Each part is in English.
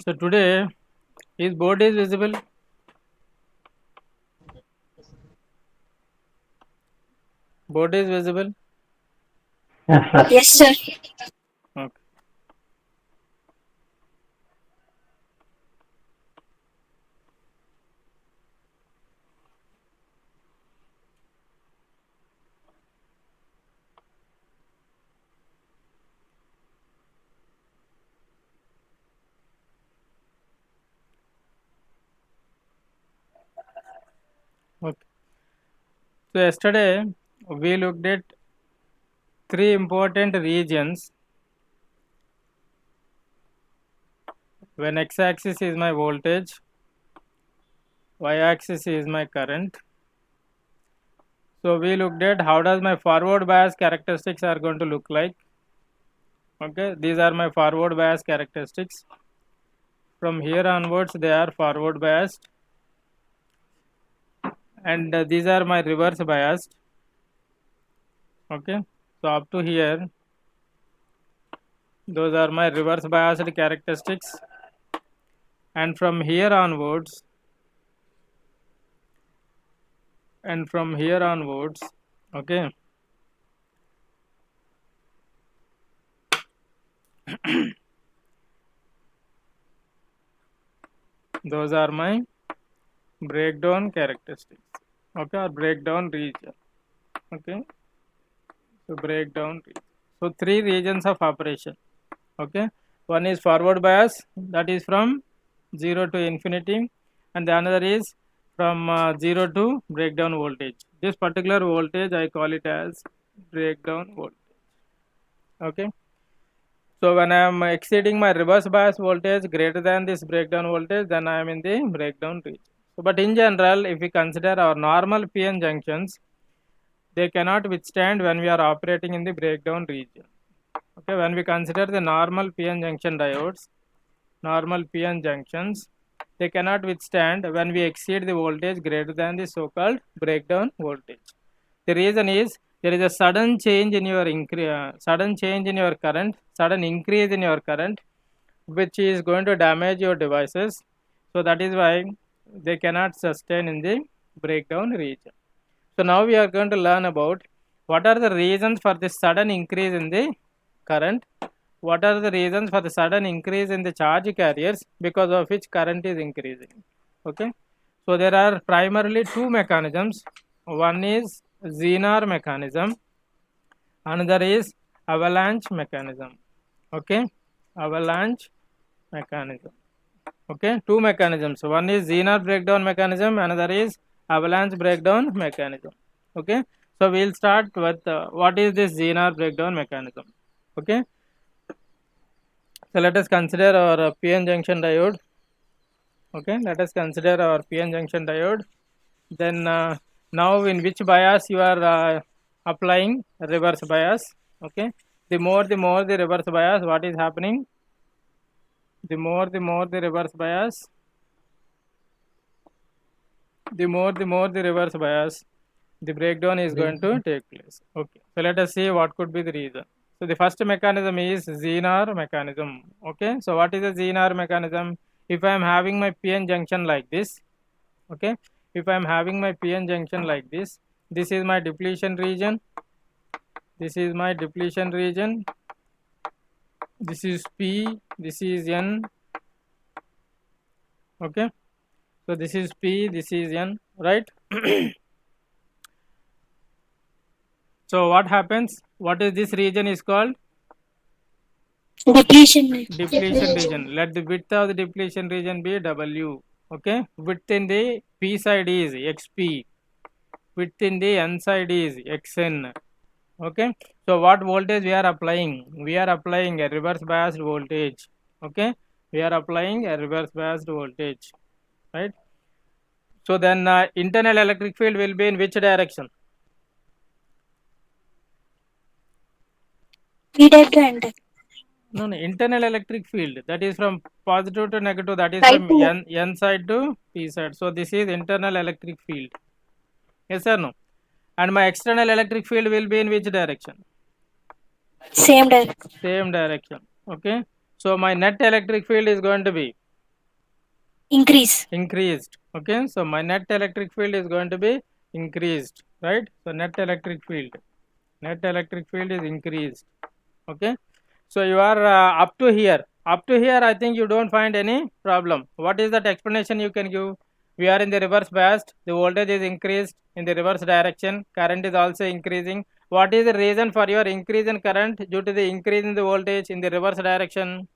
So today, is board is visible? Board is visible? Yes, sir. Okay. Okay. So yesterday we looked at three important regions. When x-axis is my voltage, y-axis is my current. So we looked at how does my forward bias characteristics are going to look like. Okay, these are my forward bias characteristics. From here onwards they are forward biased, and these are my reverse biased. Okay, so up to here those are my reverse biased characteristics, and from here onwards okay, those are my breakdown characteristics. Okay, or breakdown region. Okay, so breakdown region. So three regions of operation. Okay, one is forward bias, that is from 0 to infinity, and the another is from 0 to breakdown voltage. This particular voltage I call it as breakdown voltage. Okay, so when I am exceeding my reverse bias voltage greater than this breakdown voltage, then I am in the breakdown region. So, but in general, if we consider our normal PN junctions, they cannot withstand when we are operating in the breakdown region. Okay, when we consider the normal PN junction diodes, normal PN junctions, they cannot withstand when we exceed the voltage greater than the so-called breakdown voltage. The reason is there is a sudden change in your sudden change in your current, sudden increase in your current, which is going to damage your devices. So that is why they cannot sustain in the breakdown region. So now we are going to learn about what are the reasons for this sudden increase in the current, what are the reasons for the sudden increase in the charge carriers because of which current is increasing. Okay, so there are primarily two mechanisms. One is Zener mechanism, another is avalanche mechanism. Okay, avalanche mechanism. Okay, two mechanisms, one is Zener breakdown mechanism, another is avalanche breakdown mechanism. Okay, so we'll start with what is this Zener breakdown mechanism. Okay, so let us consider our PN junction diode. Okay, let us consider our PN junction diode. Then now in which bias you are applying reverse bias. Okay, the more the reverse bias, what is happening? The more the reverse bias, the more the reverse bias, the breakdown is going to take place. Okay, so let us see what could be the reason. So the first mechanism is Zener mechanism. Okay, so what is a Zener mechanism? If I am having my PN junction like this, okay, if I am having my PN junction like this is my depletion region, this is my depletion region, this is P, this is N. Okay, so this is P, this is N, right? So what happens? What is this region is called? Depletion. Depletion region. Let the width of the depletion region be W. Okay, width in the P side is XP, width in the N side is XN. Okay, so what voltage we are applying? We are applying a reverse biased voltage. Okay, we are applying a reverse biased voltage, right? So then internal electric field will be in which direction? P type to N type. No, no, internal electric field, that is from positive to negative, that is Right from to N side to P side. So this is internal electric field. Yes or no? And my external electric field will be in which direction? same direction. Same direction. Okay, so my net electric field is going to be increased. Okay, so my net electric field is going to be increased, right? So net electric field is increased. Okay, so you are up to here. I think you don't find any problem. What is that explanation you can give? We are in the reverse biased, the voltage is increased in the reverse direction, current is also increasing. What is the reason for your increase in current due to the increase in the voltage in the reverse direction?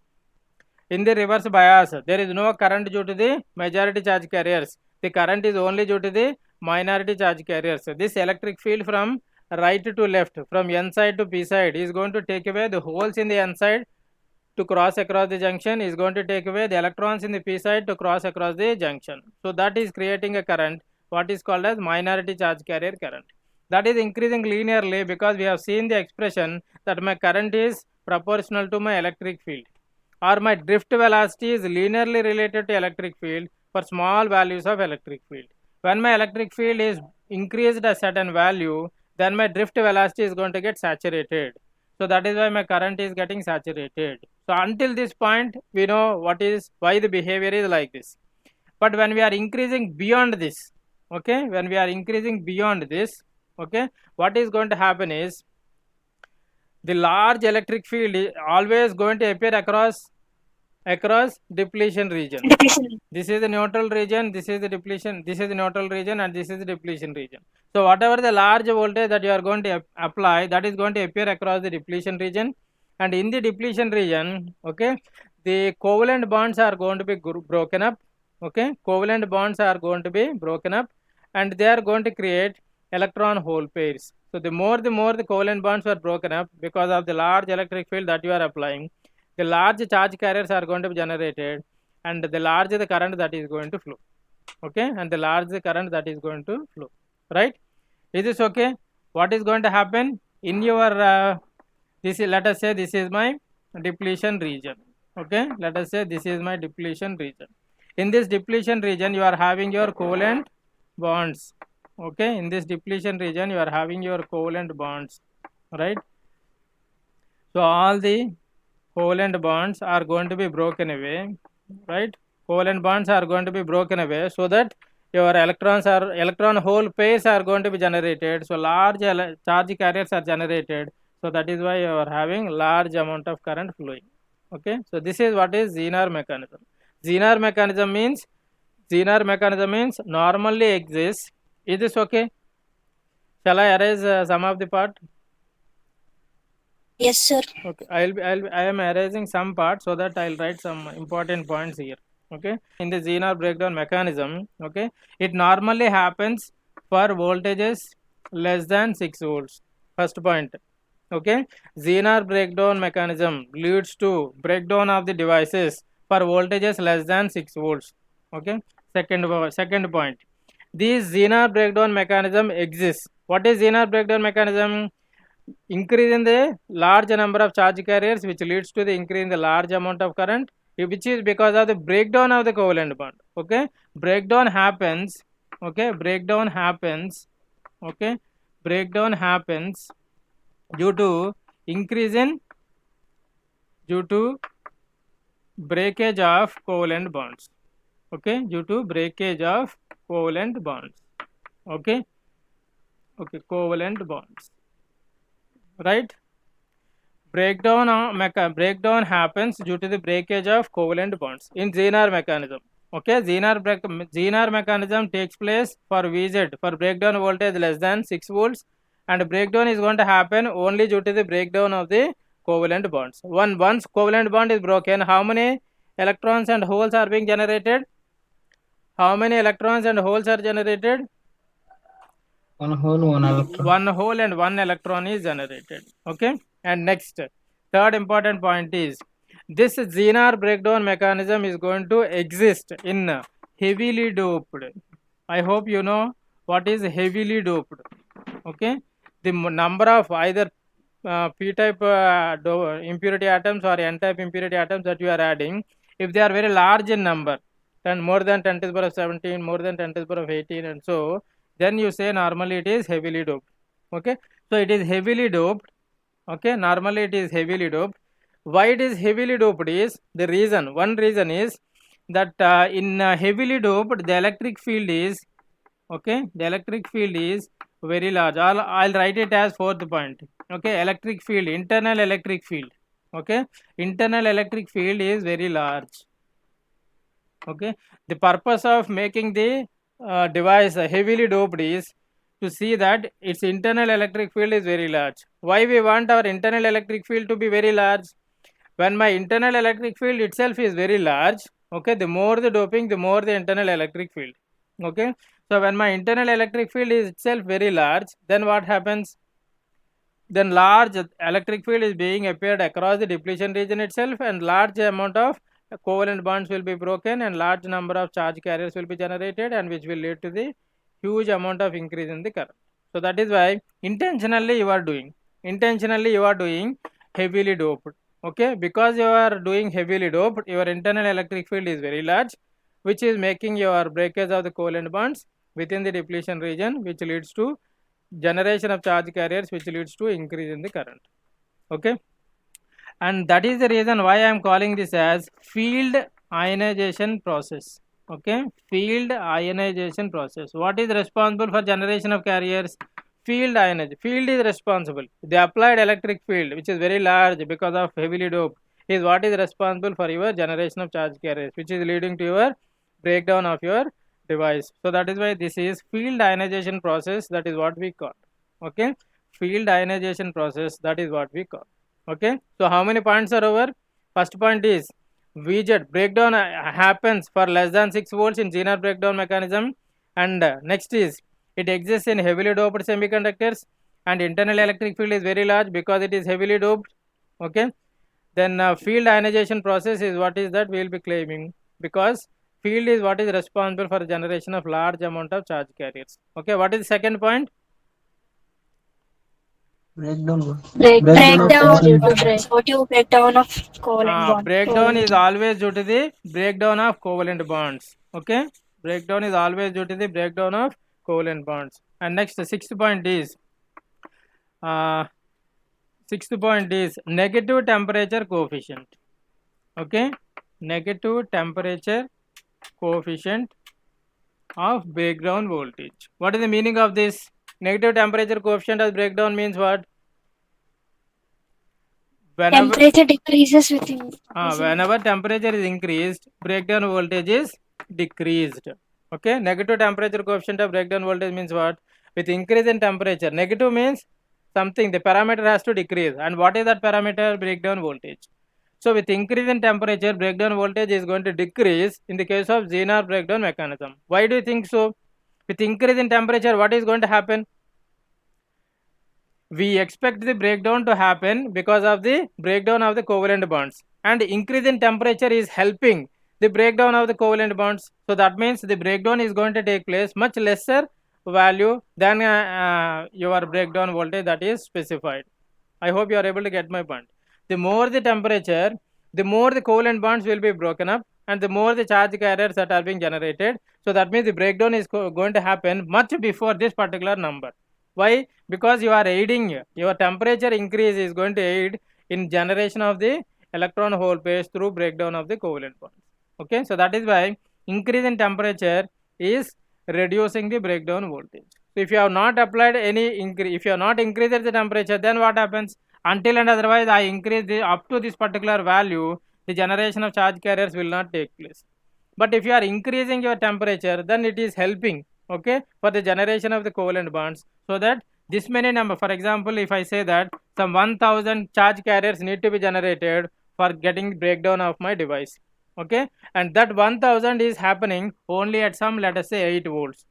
In the reverse bias, there is no current due to the majority charge carriers. The current is only due to the minority charge carriers. This electric field from right to left, from N side to P side, is going to take away the holes in the N side to cross across the junction, is going to take away the electrons in the P side to cross across the junction. So that is creating a current, what is called as minority charge carrier current. That is increasing linearly because we have seen the expression that my current is proportional to my electric field, or my drift velocity is linearly related to electric field for small values of electric field. When my electric field is increased a certain value, then my drift velocity is going to get saturated. So that is why my current is getting saturated. So until this point, we know why the behavior is like this. But when we are increasing beyond this, okay, okay, what is going to happen is the large electric field is always going to appear across depletion region. This is the neutral region, this is the depletion, this is the neutral region, and this is the depletion region. So whatever the large voltage that you are going to apply, that is going to appear across the depletion region. And in the depletion region, okay, the covalent bonds are going to be broken up. Okay, covalent bonds are going to be broken up, and they are going to create electron hole pairs. So the more the covalent bonds are broken up because of the large electric field that you are applying, the large charge carriers are going to be generated, and the larger the current that is going to flow. Okay, and the larger current that is going to flow, right? Is this okay? What is going to happen in your this is, let us say this is my depletion region. Okay, let us say this is my depletion region. In this depletion region, you are having your covalent bonds. Okay, in this depletion region, you are having your covalent bonds, right? So all the covalent bonds are going to be broken away, right? Covalent bonds are going to be broken away so that your electron hole pairs are going to be generated. So large charge carriers are generated. So that is why you are having large amount of current flowing. Okay, so this is what is Zener mechanism. Zener mechanism means normally exists. Is this okay? Shall I erase some of the part? Yes, sir. Okay, I am erasing some part so that I'll write some important points here. Okay, in the Zener breakdown mechanism, okay, it normally happens for voltages less than 6 volts. First point. Okay, Zener breakdown mechanism leads to breakdown of the devices for voltages less than 6 volts. Okay, second point. This Zener breakdown mechanism exists. What is Zener breakdown mechanism? Increase in the large number of charge carriers, which leads to the increase in the large amount of current, which is because of the breakdown of the covalent bond. Okay, breakdown happens. Okay, breakdown happens due to increase in breakage of covalent bonds. Okay, due to breakage of covalent bonds. Okay, covalent bonds, right? Breakdown happens due to the breakage of covalent bonds in Zener mechanism. Okay, Zener mechanism takes place for VZ, for breakdown voltage less than 6 volts, and breakdown is going to happen only due to the breakdown of the covalent bonds. Once covalent bond is broken, how many electrons and holes are being generated? How many electrons and holes are generated? One hole, one electron. One hole and one electron is generated. Okay, and next, third important point is this Zener breakdown mechanism is going to exist in heavily doped. I hope you know what is heavily doped. Okay, the number of either p-type impurity atoms or n-type impurity atoms that you are adding, if they are very large in number, then more than 10 to the power of 17, more than 10 to the power of 18, and so then you say normally it is heavily doped. Okay, so it is heavily doped. Okay, normally it is heavily doped. Why it is heavily doped is the reason. One reason is that in heavily doped the electric field is, okay, the electric field is very large. I'll write it as fourth point. Okay, electric field, internal electric field. Okay, internal electric field is very large. Okay, the purpose of making the device heavily doped is to see that its internal electric field is very large. Why we want our internal electric field to be very large? When my internal electric field itself is very large, okay, the more the doping, the more the internal electric field. Okay, so when my internal electric field is itself very large, then what happens? Then large electric field is being appeared across the depletion region itself, and large amount of covalent bonds will be broken, and large number of charge carriers will be generated, and which will lead to the huge amount of increase in the current. So that is why intentionally you are doing heavily doped. Okay, because you are doing heavily doped, your internal electric field is very large, which is making your breakage of the covalent bonds within the depletion region, which leads to generation of charge carriers, which leads to increase in the current. Okay, and that is the reason why I am calling this as field ionization process. Okay, field ionization process. What is responsible for generation of carriers? Field ionization. Field is responsible. The applied electric field, which is very large because of heavily doped, is what is responsible for your generation of charge carriers, which is leading to your breakdown of your device. So that is why this is field ionization process. That is what we call. Okay, field ionization process. That is what we call. Okay, so how many points are over? First point is VZ breakdown happens for less than 6 volts in Zener breakdown mechanism, and next is it exists in heavily doped semiconductors, and internal electric field is very large because it is heavily doped. Okay, then field ionization process is what is that we will be claiming, because field is what is responsible for generation of large amount of charge carriers. Okay, what is the second point? Breakdown. Breakdown due to breakdown of covalent bond. Breakdown is always due to the breakdown of covalent bonds. Okay, breakdown is always due to the breakdown of covalent bonds. And next, the sixth point is negative temperature coefficient. Okay, negative temperature coefficient of breakdown voltage. What is the meaning of this? Negative temperature coefficient of breakdown means what? Temperature decreases within. Whenever temperature is increased, breakdown voltage is decreased. Okay, negative temperature coefficient of breakdown voltage means what? With increase in temperature, negative means something, the parameter has to decrease. And what is that parameter? Breakdown voltage. So with increase in temperature, breakdown voltage is going to decrease in the case of Zener breakdown mechanism. Why do you think so? With increase in temperature, what is going to happen? We expect the breakdown to happen because of the breakdown of the covalent bonds, and increase in temperature is helping the breakdown of the covalent bonds. So that means the breakdown is going to take place much lesser value than your breakdown voltage that is specified. I hope you are able to get my point. The more the temperature, the more the covalent bonds will be broken up, and the more the charge carriers that are being generated. So that means the breakdown is going to happen much before this particular number. Why? Because you are aiding, your temperature increase is going to aid in generation of the electron hole pairs through breakdown of the covalent bonds. Okay, so that is why increase in temperature is reducing the breakdown voltage. So if you have not applied any increase, if you have not increased the temperature, then what happens? Until and otherwise I increase the up to this particular value, the generation of charge carriers will not take place. But if you are increasing your temperature, then it is helping, okay, for the generation of the covalent bonds, so that this many number, for example, if I say that some 1000 charge carriers need to be generated for getting breakdown of my device, okay, and that 1000 is happening only at some, let us say, 8 volts.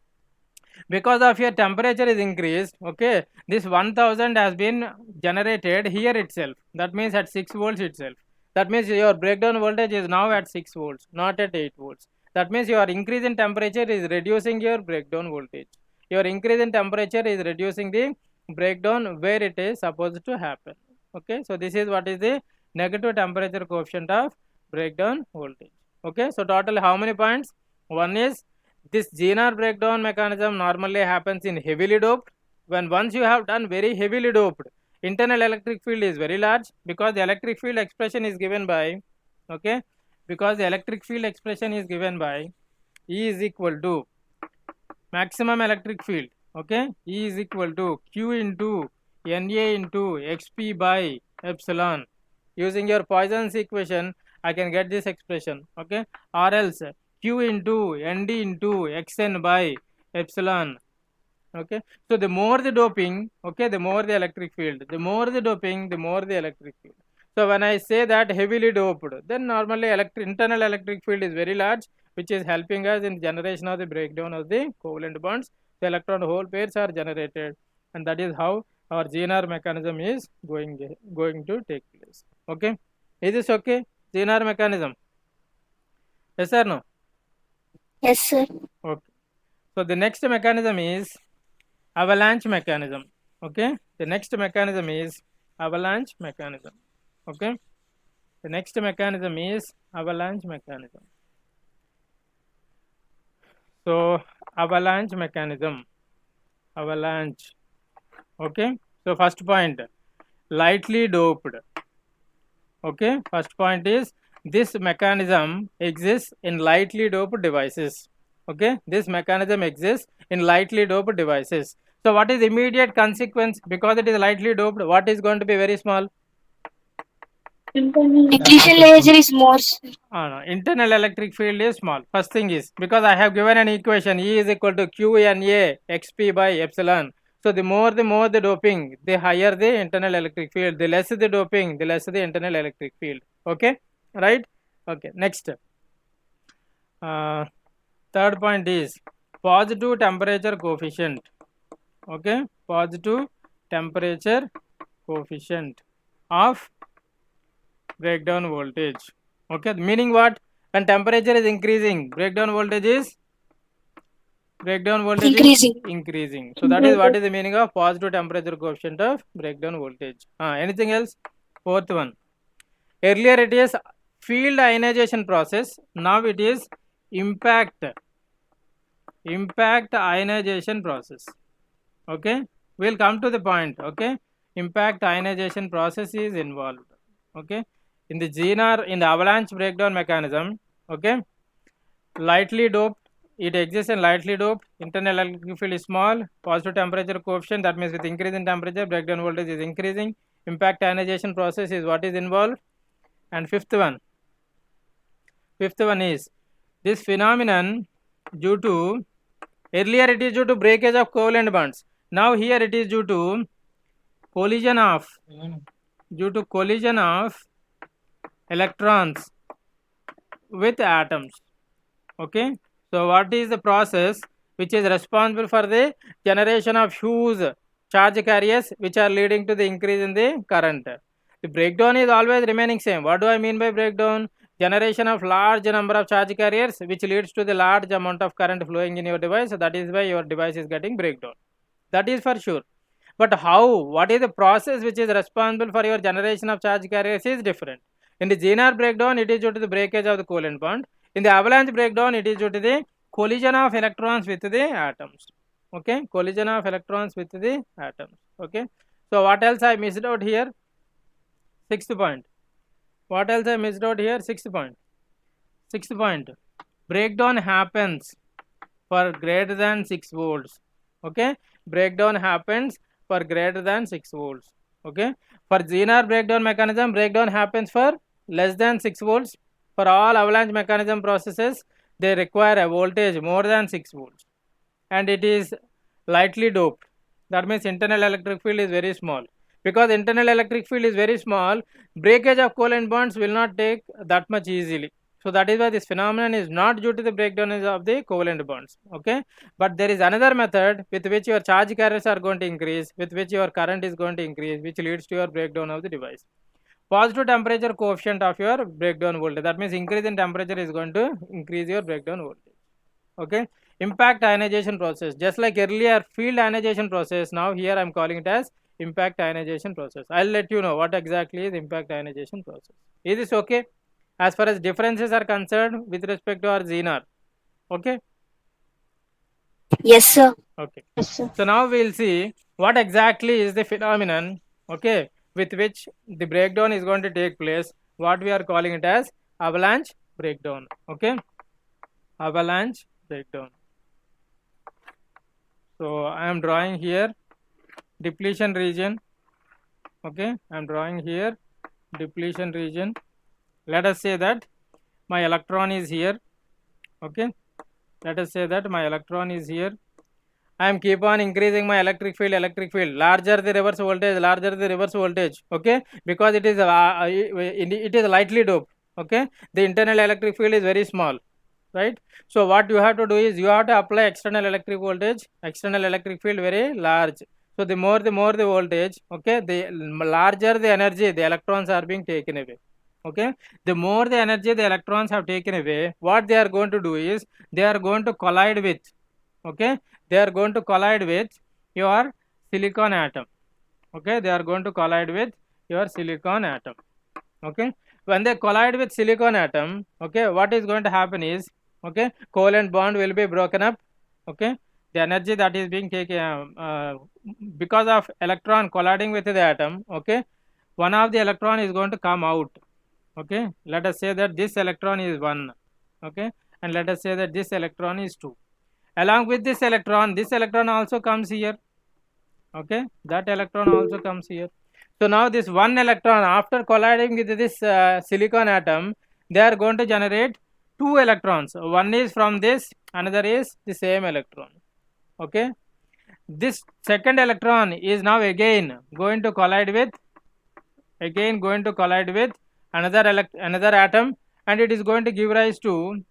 Because of your temperature is increased, okay, this 1000 has been generated here itself, that means at 6 volts itself. That means your breakdown voltage is now at 6 volts, not at 8 volts. That means your increase in temperature is reducing your breakdown voltage. Your increase in temperature is reducing the breakdown where it is supposed to happen. Okay, so this is what is the negative temperature coefficient of breakdown voltage. Okay, so total how many points? One is this Zener breakdown mechanism normally happens in heavily doped. When once you have done very heavily doped, internal electric field is very large, because the electric field expression is given by, okay, because the electric field expression is given by E is equal to maximum electric field. Okay, E is equal to Q into NA into XP by epsilon. Using your Poisson's equation, I can get this expression. Okay, or else Q into ND into XN by epsilon. Okay, so the more the doping, okay, the more the electric field. The more the doping, the more the electric field. So when I say that heavily doped, then normally internal electric field is very large, which is helping us in generation of the breakdown of the covalent bonds. The electron hole pairs are generated, and that is how our GNR mechanism is going to take place. Okay, is this okay? GNR mechanism? Yes or no? Yes, sir. Okay. So the next mechanism is avalanche mechanism. Okay, the next mechanism is avalanche mechanism. Okay, the next mechanism is avalanche mechanism. So avalanche mechanism, avalanche. Okay, so first point, lightly doped. Okay, first point is this mechanism exists in lightly doped devices. Okay, this mechanism exists in lightly doped devices. So what is the immediate consequence? Because it is lightly doped, what is going to be very small? Depletion laser is more. No, internal electric field is small. First thing is, because I have given an equation, E is equal to QNA XP by epsilon. So the more the doping, the higher the internal electric field. The less the doping, the less the internal electric field. Okay, right? Okay, next. Third point is positive temperature coefficient. Okay, positive temperature coefficient of breakdown voltage. Okay, meaning what? When temperature is increasing, breakdown voltage is increasing. So that is what is the meaning of positive temperature coefficient of breakdown voltage. Anything else? Fourth one. Earlier it is field ionization process. Now it is impact ionization process. Okay, we'll come to the point. Okay, impact ionization process is involved. Okay, in the GNR, in the avalanche breakdown mechanism. Okay, lightly doped, it exists in lightly doped, internal electric field is small, positive temperature coefficient, that means with increase in temperature breakdown voltage is increasing, impact ionization process is what is involved. And fifth one is this phenomenon due to, earlier it is due to breakage of covalent bonds, now here it is due to collision of electrons with atoms. Okay, so what is the process which is responsible for the generation of huge charge carriers which are leading to the increase in the current? The breakdown is always remaining same. What do I mean by breakdown? Generation of large number of charge carriers which leads to the large amount of current flowing in your device. So that is why your device is getting breakdown. That is for sure. But how? What is the process which is responsible for your generation of charge carriers is different. In the GNR breakdown, it is due to the breakage of the covalent bond. In the avalanche breakdown, it is due to the collision of electrons with the atoms. Okay, collision of electrons with the atoms. Okay, so what else I missed out here? Sixth point. What else I missed out here? Sixth point. Breakdown happens for greater than 6 volts. Okay, breakdown happens for greater than 6 volts. Okay, for GNR breakdown mechanism, breakdown happens for less than 6 volts. For all avalanche mechanism processes, they require a voltage more than 6 volts, and it is lightly doped. That means internal electric field is very small. Because internal electric field is very small, breakage of covalent bonds will not take that much easily. So that is why this phenomenon is not due to the breakdown of the covalent bonds. Okay, but there is another method with which your charge carriers are going to increase, with which your current is going to increase, which leads to your breakdown of the device. Positive temperature coefficient of your breakdown voltage, that means increase in temperature is going to increase your breakdown voltage. Okay, impact ionization process, just like earlier field ionization process, now here I am calling it as impact ionization process. I'll let you know what exactly is impact ionization process. Is this okay as far as differences are concerned with respect to our GNR? Okay. Yes, sir. Okay. Yes, sir. So now we'll see what exactly is the phenomenon, okay, with which the breakdown is going to take place, what we are calling it as avalanche breakdown. Okay, avalanche breakdown. So I am drawing here depletion region. Okay, I am drawing here depletion region. Let us say that my electron is here. Okay, let us say that my electron is here. I am keep on increasing my electric field, larger the reverse voltage, okay, because it is it is lightly doped, okay, the internal electric field is very small, right? So what you have to do is you have to apply external electric voltage, external electric field very large. So the more the voltage, okay, the larger the energy, the electrons are being taken away, okay. The more the energy the electrons have taken away, what they are going to do is they are going to collide with, okay, they are going to collide with your silicon atom, okay, they are going to collide with your silicon atom, okay. When they collide with silicon atom, okay, what is going to happen is, okay, covalent bond will be broken up, okay, the energy that is being taken because of electron colliding with the atom, okay, one of the electron is going to come out, okay. Let us say that this electron is 1, okay, and let us say that this electron is 2. Along with this electron also comes here, okay, that electron also comes here. So now this one electron, after colliding with this silicon atom, they are going to generate 2 electrons. One is from this, another is the same electron, okay. This second electron is now again going to collide with another atom, and it is going to give rise to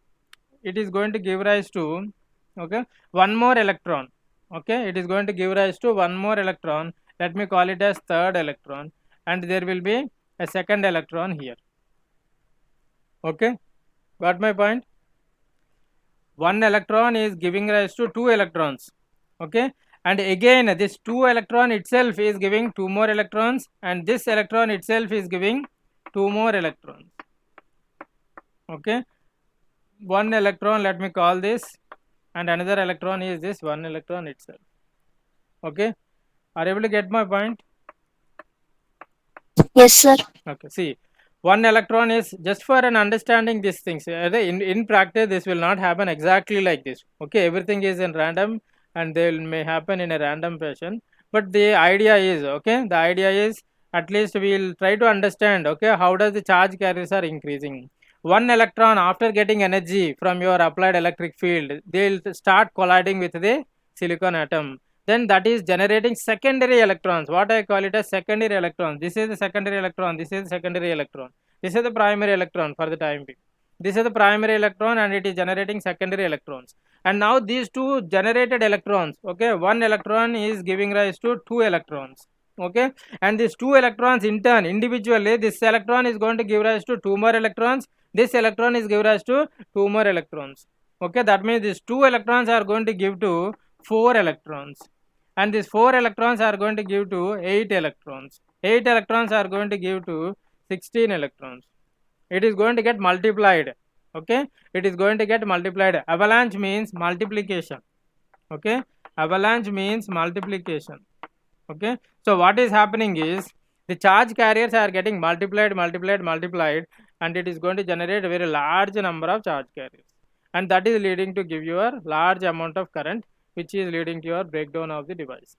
okay, one more electron, okay, it is going to give rise to one more electron. Let me call it as third electron, and there will be a second electron here, okay. Got my point? One electron is giving rise to 2 electrons, okay, and again this 2 electron itself is giving 2 more electrons, and this electron itself is giving 2 more electrons, okay. One electron, let me call this, and another electron is this one electron itself, okay. Are you able to get my point? Yes, sir. Okay, see, one electron is just for an understanding these things. In practice this will not happen exactly like this, okay. Everything is in random, and they may happen in a random fashion, but the idea is, okay, the idea is at least we will try to understand, okay, how does the charge carriers are increasing. One electron, after getting energy from your applied electric field, they will start colliding with the silicon atom, then that is generating secondary electrons. What I call it as secondary electrons. This is the secondary electron, this is the secondary electron, this is the primary electron for the time being. This is the primary electron, and it is generating secondary electrons. And now these two generated electrons, okay, one electron is giving rise to 2 electrons, okay, and these 2 electrons in turn individually, this electron is going to give rise to 2 more electrons, this electron is give rise to 2 more electrons, okay. That means these 2 electrons are going to give to 4 electrons, and these 4 electrons are going to give to 8 electrons. 8 electrons are going to give to 16 electrons. It is going to get multiplied, okay. It is going to get multiplied. Avalanche means multiplication, okay. Avalanche means multiplication, okay. So what is happening is the charge carriers are getting multiplied, and it is going to generate a very large number of charge carriers, and that is leading to give you a large amount of current, which is leading to your breakdown of the device,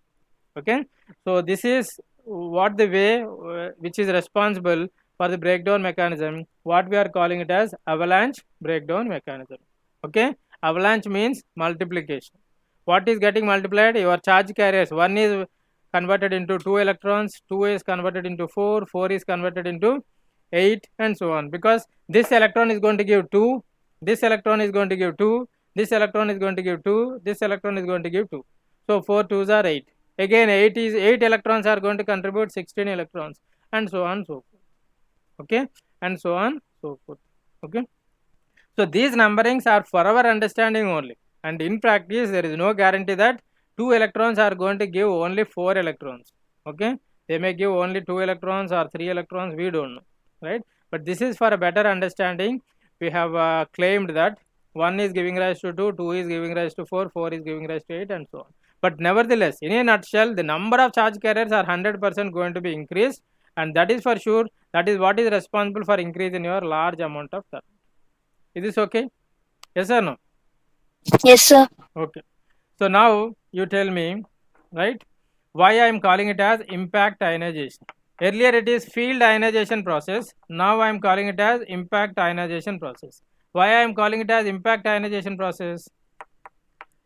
okay. So this is what the way which is responsible for the breakdown mechanism, what we are calling it as avalanche breakdown mechanism, okay. Avalanche means multiplication. What is getting multiplied? Your charge carriers. One is converted into 2 electrons, 2 is converted into 4, 4 is converted into 8, and so on, because this electron is going to give 2, this electron is going to give 2, this electron is going to give 2, this electron is going to give 2. So 4 2s are 8. Again 8 electrons are going to contribute 16 electrons, and so on, so forth, okay, and so on, so forth, okay. So these numberings are for our understanding only, and in practice there is no guarantee that 2 electrons are going to give only 4 electrons, okay. They may give only 2 electrons or 3 electrons, we don't know, right? But this is for a better understanding. We have claimed that 1 is giving rise to 2, 2 is giving rise to 4, 4 is giving rise to 8, and so on. But nevertheless, in a nutshell, the number of charge carriers are 100% going to be increased, and that is for sure. That is what is responsible for increase in your large amount of current. Is this okay? Yes or no? Yes, sir. Okay. So now you tell me, right, why I am calling it as impact ionization. Earlier it is field ionization process. Now I am calling it as impact ionization process. Why I am calling it as impact ionization process?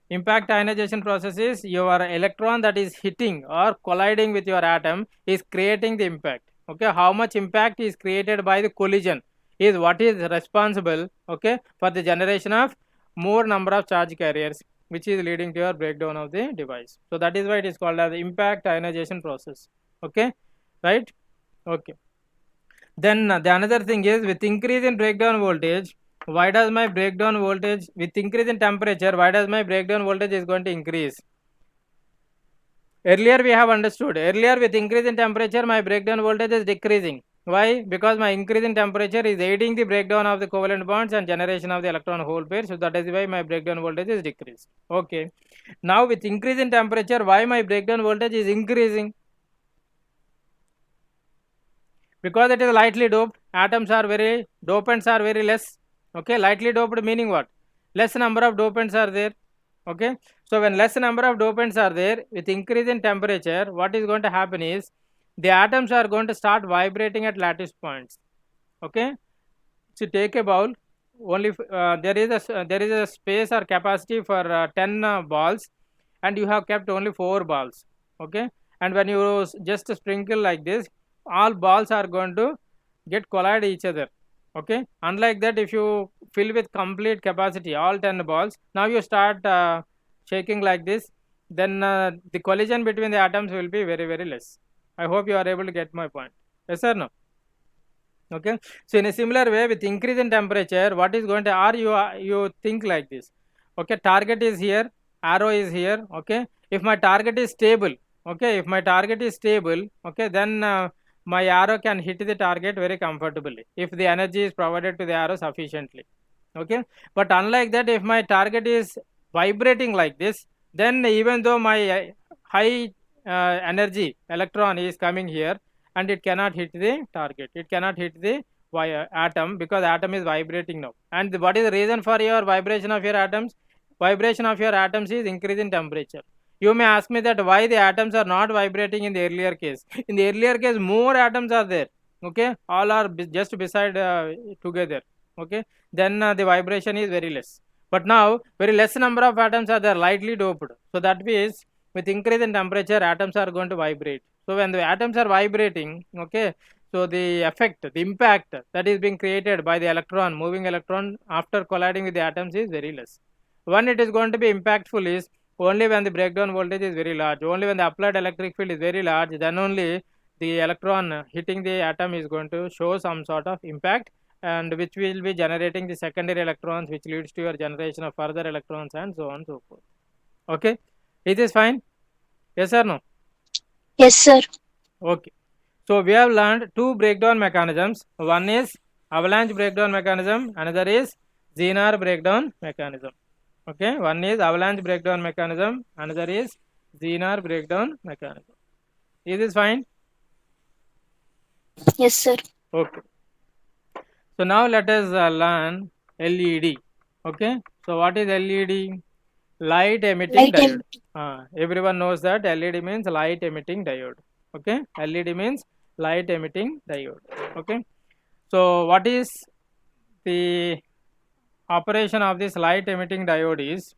Impact ionization process is your electron that is hitting or colliding with your atom is creating the impact. Okay, how much impact is created by the collision is what is responsible, okay, for the generation of more number of charge carriers, which is leading to your breakdown of the device. So that is why it is called as the impact ionization process. Okay, right? Okay. Then the another thing is, with increase in breakdown voltage, why does my breakdown voltage, with increase in temperature, why does my breakdown voltage is going to increase? Earlier we have understood, earlier with increase in temperature my breakdown voltage is decreasing. Why? Because my increase in temperature is aiding the breakdown of the covalent bonds and generation of the electron hole pair. So that is why my breakdown voltage is decreased. Okay. Now with increase in temperature, why my breakdown voltage is increasing? Because it is lightly doped, atoms are very, dopants are very less. Okay, lightly doped meaning what? Less number of dopants are there. Okay, so when less number of dopants are there, with increase in temperature, what is going to happen is the atoms are going to start vibrating at lattice points. Okay, so take a bowl, only there is a space or capacity for 10 balls, and you have kept only 4 balls. Okay, and when you just sprinkle like this, all balls are going to get collide each other. Okay, unlike that, if you fill with complete capacity all 10 balls, now you start shaking like this, then the collision between the atoms will be very, very less. I hope you are able to get my point. Yes or no? Okay, so in a similar way, with increase in temperature, what is going to, or you think like this. Okay, target is here, arrow is here. Okay, if my target is stable, okay, if my target is stable, okay, then my arrow can hit the target very comfortably if the energy is provided to the arrow sufficiently. Okay, but unlike that, if my target is vibrating like this, then even though my high energy electron is coming here, and it cannot hit the target, it cannot hit the atom, because atom is vibrating now. And what is the reason for your vibration of your atoms? Vibration of your atoms is increase in temperature. You may ask me that why the atoms are not vibrating in the earlier case. In the earlier case, more atoms are there. Okay, all are just beside together. Okay, then the vibration is very less. But now very less number of atoms are there, lightly doped. So that means with increase in temperature, atoms are going to vibrate. So when the atoms are vibrating, okay, so the effect, the impact that is being created by the electron, moving electron after colliding with the atoms is very less. When it is going to be impactful is only when the breakdown voltage is very large, only when the applied electric field is very large, then only the electron hitting the atom is going to show some sort of impact, and which will be generating the secondary electrons, which leads to your generation of further electrons and so on and so forth. Okay, it is fine? Yes or no? Yes, sir. Okay, so we have learned 2 breakdown mechanisms. One is avalanche breakdown mechanism, another is Zener breakdown mechanism. Okay, one is avalanche breakdown mechanism, another is Zener breakdown mechanism. Is this fine? Yes, sir. Okay, so now let us learn LED. Okay, so what is LED? Light emitting diode. Everyone knows that LED means light emitting diode. Okay, LED means light emitting diode. Okay, so what is the operation of this light emitting diode is?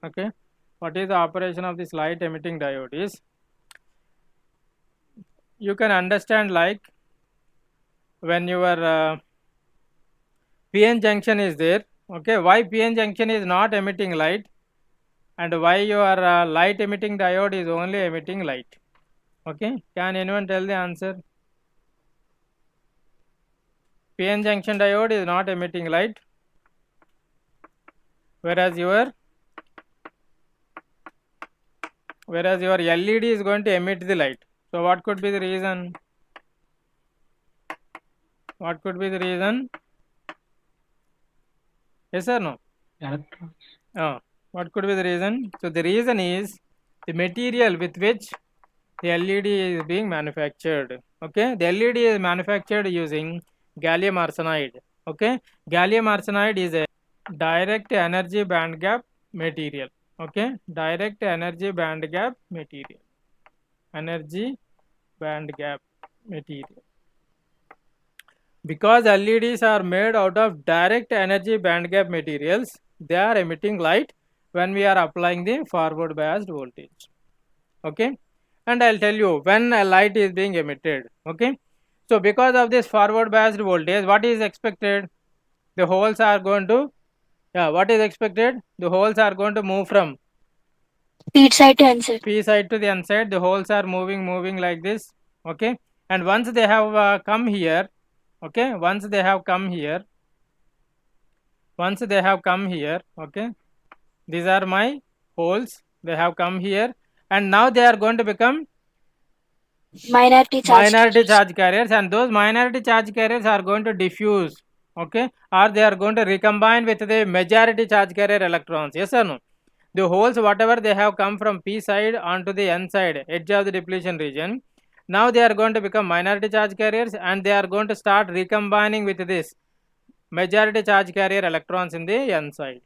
Okay, what is the operation of this light emitting diode is? You can understand like when your PN junction is there. Okay, why PN junction is not emitting light, and why your light emitting diode is only emitting light? Okay, can anyone tell the answer? PN junction diode is not emitting light, whereas your LED is going to emit the light. So what could be the reason? What could be the reason? Yes or no? Electrons. What could be the reason? So the reason is the material with which the LED is being manufactured. Okay, the LED is manufactured using gallium arsenide. Okay, gallium arsenide is a direct energy band gap material. Okay, direct energy band gap material. Energy band gap material. Because LEDs are made out of direct energy band gap materials, they are emitting light when we are applying the forward biased voltage. Okay, and I'll tell you when a light is being emitted. Okay, so because of this forward biased voltage, what is expected? The holes are going to, what is expected? The holes are going to move from P side to N side. P side to the N side. The holes are moving like this. Okay, and once they have come here, okay, once they have come here, okay, these are my holes. They have come here, and now they are going to become Minority charge carriers, and those minority charge carriers are going to diffuse, okay, or they are going to recombine with the majority charge carrier electrons. Yes or no? The holes, whatever they have come from P side onto the N side edge of the depletion region, now they are going to become minority charge carriers, and they are going to start recombining with this majority charge carrier electrons in the N side.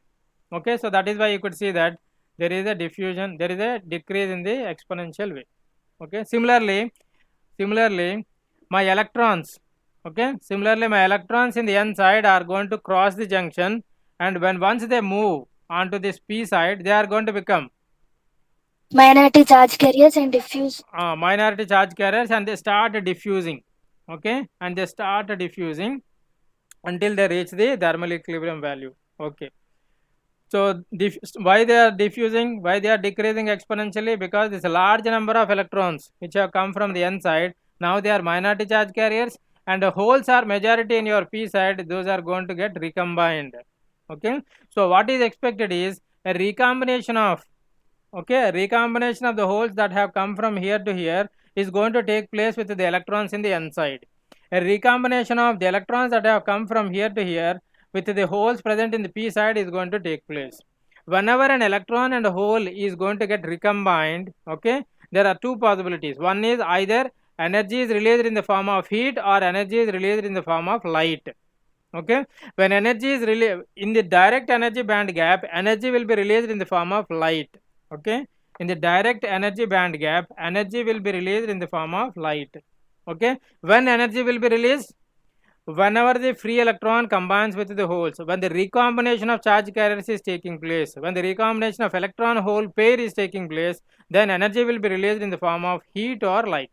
Okay, so that is why you could see that there is a diffusion, there is a decrease in the exponential way. Okay, similarly my electrons, okay, similarly my electrons in the N side are going to cross the junction, and when once they move onto this P side, they are going to become minority charge carriers and diffuse. Minority charge carriers, and they start diffusing. Okay, and they start diffusing until they reach the thermal equilibrium value. Okay, so why they are diffusing, why they are decreasing exponentially? Because this large number of electrons which have come from the N side, now they are minority charge carriers, and the holes are majority in your P side, those are going to get recombined. Okay, so what is expected is a recombination of, okay, recombination of the holes that have come from here to here is going to take place with the electrons in the N side. A recombination of the electrons that have come from here to here with the holes present in the P side is going to take place. Whenever an electron and a hole is going to get recombined, okay, there are two possibilities. One is either energy is released in the form of heat, or energy is released in the form of light. Okay, when energy is released in the direct energy band gap, energy will be released in the form of light. Okay, in the direct energy band gap, energy will be released in the form of light. Okay, when energy will be released? Whenever the free electron combines with the holes, when the recombination of charge carriers is taking place, when the recombination of electron hole pair is taking place, then energy will be released in the form of heat or light.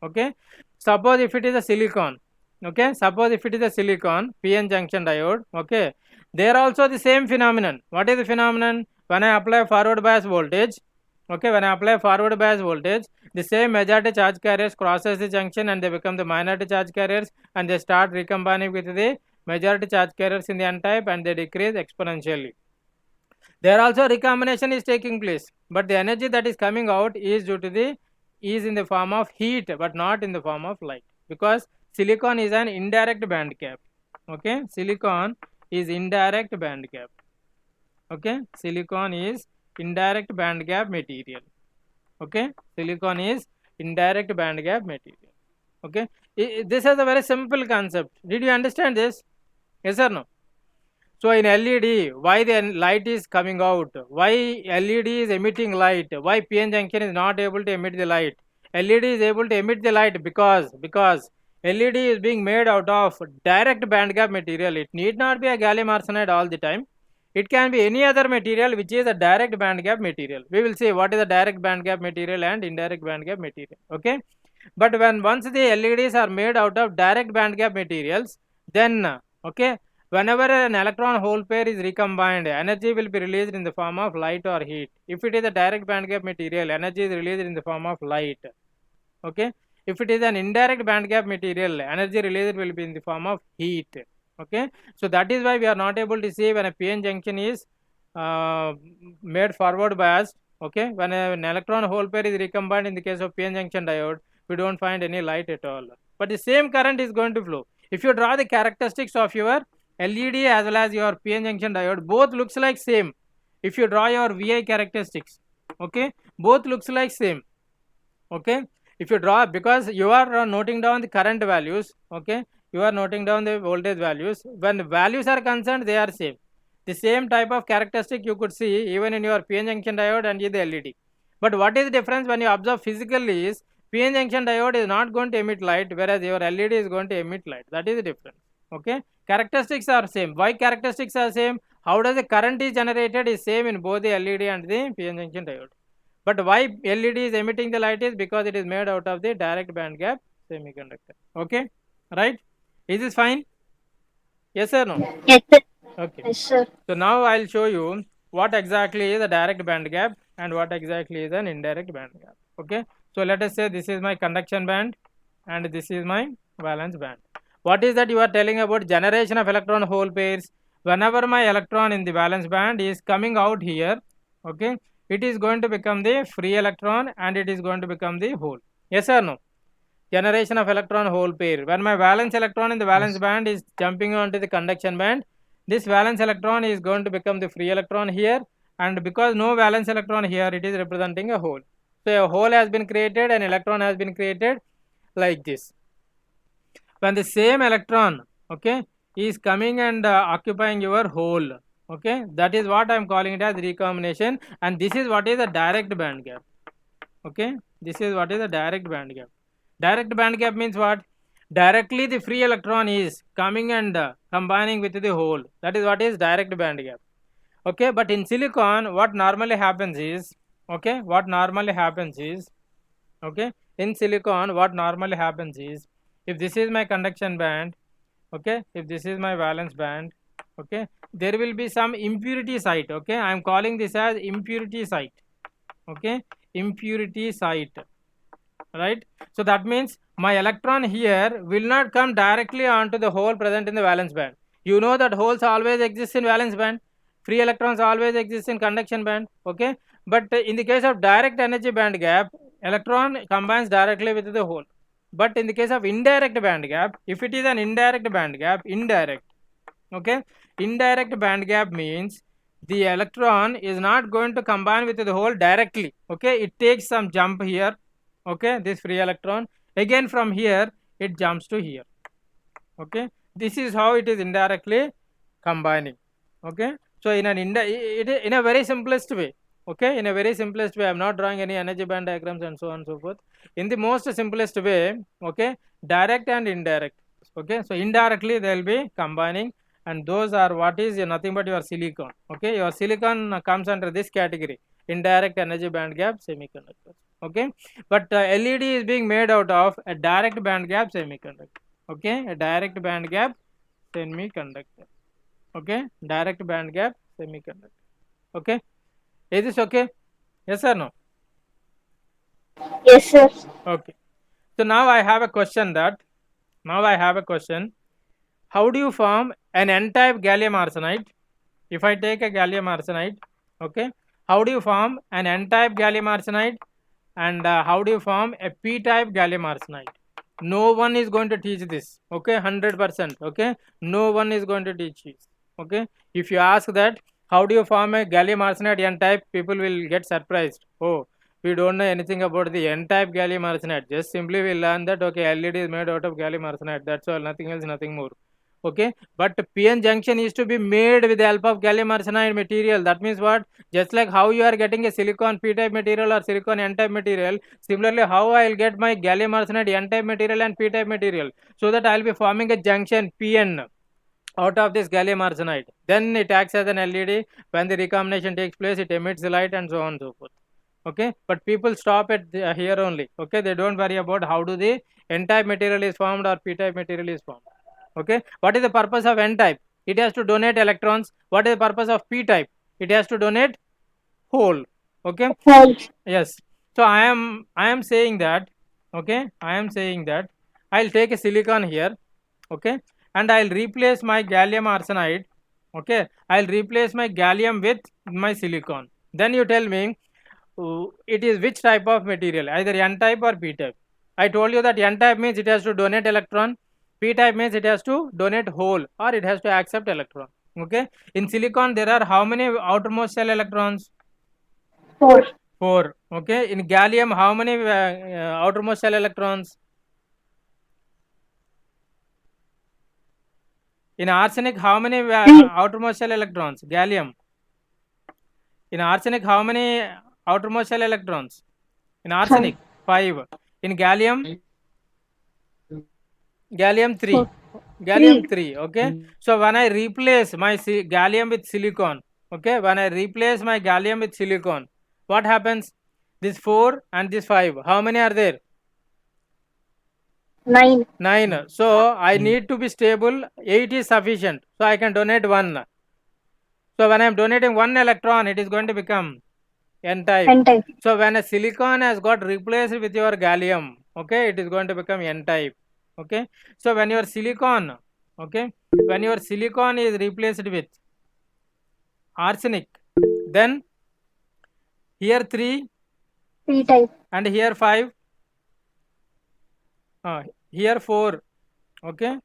Okay, suppose if it is a silicon, okay, suppose if it is a silicon PN junction diode, okay, there also the same phenomenon. What is the phenomenon? When I apply forward bias voltage, okay, when I apply forward bias voltage, the same majority charge carriers crosses the junction, and they become the minority charge carriers, and they start recombining with the majority charge carriers in the N type, and they decrease exponentially. There also recombination is taking place, but the energy that is coming out is is in the form of heat, but not in the form of light, because silicon is an indirect band gap. Okay, silicon is indirect band gap. Okay, silicon is indirect band gap material. Okay, silicon is indirect band gap material. Okay, this is a very simple concept. Did you understand this? Yes or no? So in LED, why the light is coming out? Why LED is emitting light? Why PN junction is not able to emit the light? LED is able to emit the light because LED is being made out of direct band gap material. It need not be a gallium arsenide all the time. It can be any other material which is a direct band gap material. We will see what is a direct band gap material and indirect band gap material. Okay, but once the LEDs are made out of direct band gap materials, then okay, whenever an electron hole pair is recombined, energy will be released in the form of light or heat. If it is a direct band gap material, energy is released in the form of light. Okay, if it is an indirect band gap material, energy released will be in the form of heat. Okay, so that is why we are not able to see when a PN junction is made forward biased. Okay, when an electron hole pair is recombined in the case of PN junction diode, we don't find any light at all, but the same current is going to flow. If you draw the characteristics of your LED as well as your PN junction diode, both looks like same. If you draw your VI characteristics, okay, both looks like same. Okay, if you draw, because you are noting down the current values, okay, You are noting down the voltage values. When the values are concerned, they are same. The same type of characteristic you could see even in your PN junction diode and in the LED. But what is the difference when you observe physically is PN junction diode is not going to emit light, whereas your LED is going to emit light. That is the difference. Okay, characteristics are same. Why characteristics are same? How does the current is generated is same in both the LED and the PN junction diode. But why LED is emitting the light is because it is made out of the direct band gap semiconductor. Okay, right? Is this fine? Yes or no? Yes, sir. Okay. Yes, sir. So now I'll show you what exactly is a direct band gap and what exactly is an indirect band gap. Okay. So let us say this is my conduction band and this is my valence band. What is that you are telling about generation of electron hole pairs? Whenever my electron in the valence band is coming out here, okay, it is going to become the free electron and it is going to become the hole. Yes or no? Generation of electron hole pair. When my valence electron in the valence band is jumping onto the conduction band, this valence electron is going to become the free electron here, and because no valence electron here, it is representing a hole. So a hole has been created, an electron has been created like this. When the same electron, okay, is coming and occupying your hole, okay, that is what I am calling it as recombination, and this is what is a direct band gap. Okay, this is what is a direct band gap. Direct band gap means what? Directly the free electron is coming and combining with the hole. That is what is direct band gap. Okay, but in silicon, what normally happens is, okay, what normally happens is, okay, in silicon, what normally happens is, if this is my conduction band, okay, if this is my valence band, okay, there will be some impurity site. Okay, I am calling this as impurity site. Okay, impurity site, right? So that means my electron here will not come directly onto the hole present in the valence band. You know that holes always exist in valence band, free electrons always exist in conduction band. Okay, but in the case of direct energy band gap, electron combines directly with the hole. But in the case of indirect band gap, if it is an indirect band gap, indirect, okay, indirect band gap means the electron is not going to combine with the hole directly. Okay, it takes some jump here. Okay, this free electron, again from here it jumps to here. Okay, this is how it is indirectly combining. Okay, so in in a very simplest way. Okay, in a very simplest way, I am not drawing any energy band diagrams and so on and so forth. In the most simplest way, okay, direct and indirect. Okay, so indirectly they will be combining, and those are what is nothing but your silicon. Okay, your silicon comes under this category, indirect energy band gap semiconductors. Okay, but LED is being made out of a direct band gap semiconductor. Okay, a direct band gap semiconductor. Okay, direct band gap semiconductor. Okay, is this okay? Yes or no? Yes, sir. Okay, so now I have a question how do you form an n-type gallium arsenide? If I take a gallium arsenide, okay, how do you form an n-type gallium arsenide, and how do you form a p-type gallium arsenide? No one is going to teach this. Okay, 100%. Okay, no one is going to teach this. Okay, if you ask that how do you form a gallium arsenide n-type, people will get surprised. Oh, we don't know anything about the n-type gallium arsenide. Just simply we learn that okay, LED is made out of gallium arsenide. That's all, nothing else, nothing more. Okay, but PN junction is to be made with the help of gallium arsenide material. That means what? Just like how you are getting a silicon p-type material or silicon n-type material, similarly how I will get my gallium arsenide n-type material and p-type material, so that I will be forming a junction PN out of this gallium arsenide. Then it acts as an LED. When the recombination takes place, it emits the light and so on and so forth. Okay, but people stop at here only. Okay, they don't worry about how do the n-type material is formed or p-type material is formed. Okay, what is the purpose of n-type? It has to donate electrons. What is the purpose of p-type? It has to donate hole. Okay, yes. So I am saying that, okay, I am saying that I'll take a silicon here, okay, and I'll replace my gallium arsenide. Okay, I'll replace my gallium with my silicon. Then you tell me it is which type of material, either n-type or p-type. I told you that n-type means it has to donate electron, p-type means it has to donate hole or it has to accept electron. Okay, in silicon there are how many outermost shell electrons? 4. 4. Okay, in gallium how many outermost shell electrons? In arsenic, how many outermost shell electrons? Gallium. In arsenic, how many outermost shell electrons? In arsenic, 5. In gallium, gallium 3. Gallium 3. Okay. So when I replace my gallium with silicon, okay, when I replace my gallium with silicon, what happens? This 4 and this 5. How many are there? 9. 9. So I need to be stable. 8 is sufficient. So I can donate 1. So when I am donating 1 electron, it is going to become N-type. N-type. So when a silicon has got replaced with your gallium, okay, it is going to become N-type. Okay. So when your silicon, okay, when your silicon is replaced with arsenic, then here 3 P-type. and here 5, here 4. Okay.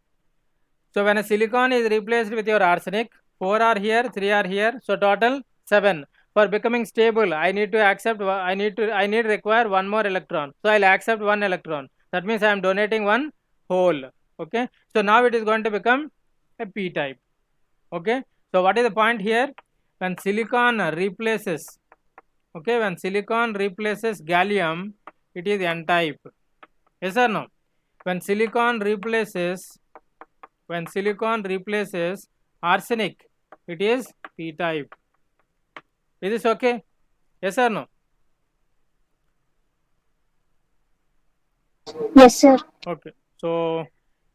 So when a silicon is replaced with your arsenic, 4 are here, 3 are here, so total 7. For becoming stable, I need to accept, I need require 1 more electron. So I'll accept 1 electron. That means I am donating 1 whole. Okay. So now it is going to become a p-type. Okay. So what is the point here? When silicon replaces, okay, when silicon replaces gallium, it is n-type. Yes or no? When silicon replaces arsenic, it is p-type. Is this okay? Yes or no? Yes, sir. Okay. So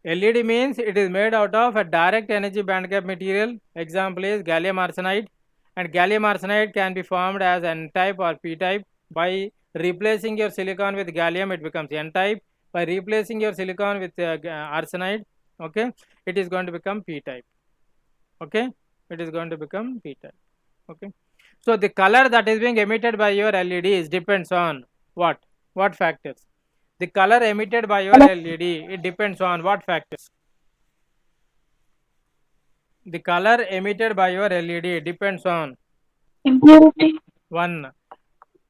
LED means it is made out of a direct energy band gap material. Example is gallium arsenide, and gallium arsenide can be formed as n-type or p-type. By replacing your silicon with gallium, it becomes n-type. By replacing your silicon with arsenide, okay, it is going to become p-type. Okay, it is going to become p-type. Okay. So the color that is being emitted by your LEDs depends on what? What factors? The color emitted by your LED, it depends on what factors? The color emitted by your LED depends on Impurity. 1.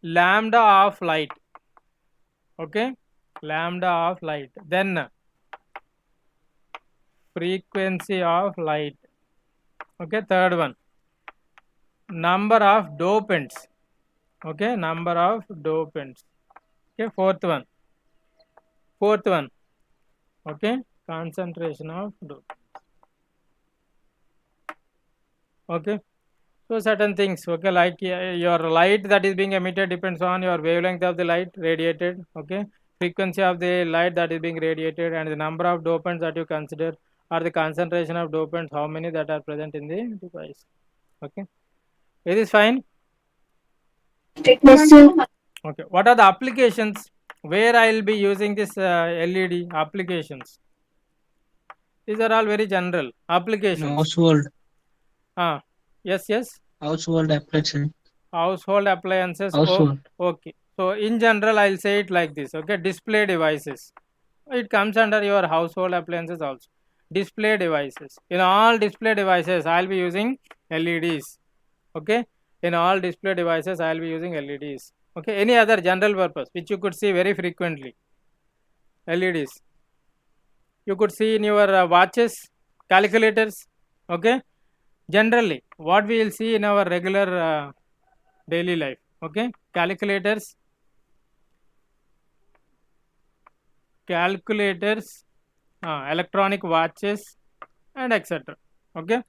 Lambda of light. Okay, lambda of light. Then frequency of light. Okay, third one, number of dopants. Okay, number of dopants. Okay, fourth one, okay, concentration of dopants. Okay. So certain things, okay, like your light that is being emitted depends on your wavelength of the light radiated, okay, frequency of the light that is being radiated, and the number of dopants that you consider, or the concentration of dopants, how many that are present in the device. Okay, is this fine? Yes, sir. Okay, what are the applications where I will be using this LED applications? These are all very general applications. Household. Yes. Household application. Household appliances. Household. Okay. So in general, I'll say it like this. Okay, display devices. It comes under your household appliances also. Display devices. In all display devices, I'll be using LEDs. Okay. In all display devices, I'll be using LEDs. Okay. Any other general purpose which you could see very frequently? LEDs. You could see in your watches, calculators. Okay. Generally, what we will see in our regular daily life. Okay, calculators, electronic watches, and etc. Okay,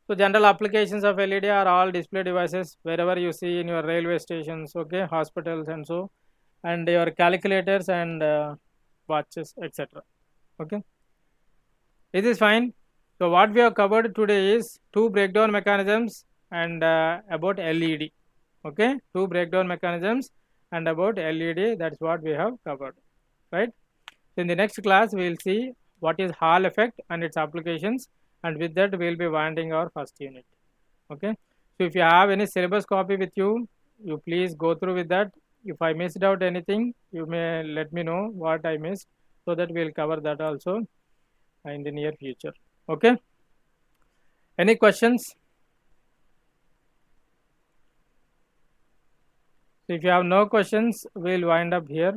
so general applications of LED are all display devices wherever you see in your railway stations, okay, hospitals and so, and your calculators and watches, etc. Okay, this is fine. So what we have covered today is 2 breakdown mechanisms and about LED. Okay, 2 breakdown mechanisms and about LED. That's what we have covered, right? So in the next class we will see what is Hall effect and its applications, and with that we will be winding our first unit. Okay, so if you have any syllabus copy with you, you please go through with that. If I missed out anything, you may let me know what I missed, so that we will cover that also in the near future. Okay, any questions? So if you have no questions, we'll wind up here.